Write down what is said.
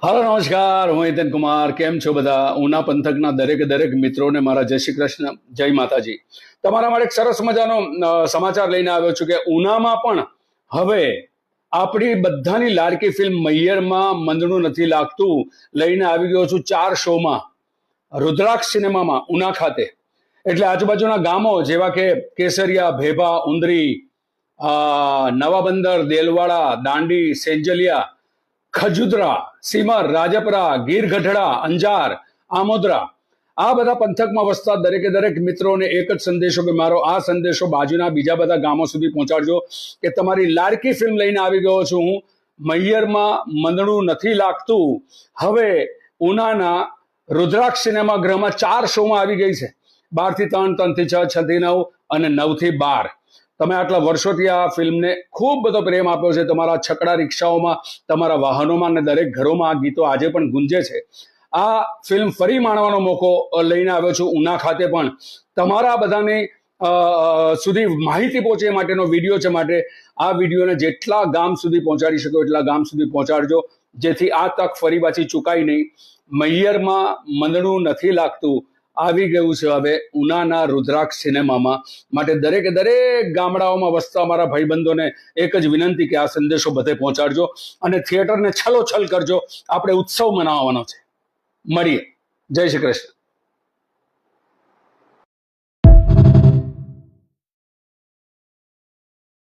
હાલો નમસ્કાર, હું હિતેન કુમાર. કેમ છો બધા? ઉના પંથકના દરેક મિત્રોને મારા જય શ્રી કૃષ્ણ, જય માતાજી. તમારા માટે એક સરસ મજાનો સમાચાર લઈને આવ્યો છું કે ઉનામાં પણ હવે આપણી બધાની લાડકી ફિલ્મ મૈયરમાં મંદણું નથી લાગતું લઈને આવી ગયો છું 4 શોમાં રુદ્રાક્ષ સિનેમામાં ઉના ખાતે. એટલે આજુબાજુના ગામો જેવા કે કેસરિયા, ભેભા, ઉંદરી, નવા બંદર, દેલવાડા, દાંડી, સેંજલિયા, ખજુદરા, સીમર, રાજપરા, ગીર ગઢડા, અંજાર, આમોદરા, આ બધા પંથકમાં વસતા દરેક મિત્રોને એક જ સંદેશો કે મારો આ સંદેશો બાજુના બીજા બધા ગામો સુધી પહોંચાડજો કે તમારી લાડકી ફિલ્મ લઈને આવી ગયો છું હું. મૈયરમાં મંદણું નથી લાગતું હવે ઉનાના રુદ્રાક્ષ સિનેમાગૃહમાં 4 શોમાં આવી ગઈ છે. 12 થી 3, 3 થી 6, 6 થી 9 અને 9 થી 12. તમે આટલા વર્ષોથી આ ફિલ્મને ખૂબ બધો પ્રેમ આપ્યો છે. તમારા છકડા રિક્ષાઓમાં, તમારા વાહનોમાં અને દરેક ઘરોમાં આ ગીતો આજે પણ ગુંજે છે. આ ફિલ્મ ફરી માણવાનો મોકો લઈને આવ્યો છું ઉના ખાતે. પણ તમારા બધાની સુધી માહિતી પહોંચે માટેનો વિડીયો છે, માટે આ વિડીયોને જેટલા ગામ સુધી પહોંચાડી શકો એટલા ગામ સુધી પહોંચાડજો, જેથી આ તક ફરી પાછી ચૂકાય નહીં. મૈયરમાં મંદણું નથી લાગતું આવી ગયું છે હવે ઉનાના રુદ્રાક્ષ સિનેમામાં. માટે દરેક ગામડાઓમાં વસતા અમારા ભાઈબંધોને એક જ વિનંતી કે આ સંદેશો બધે પહોંચાડજો અને થિયેટરને છલોછલ કરજો. આપણે ઉત્સવ મનાવવાનો છે. મળીએ. જય શ્રી કૃષ્ણ.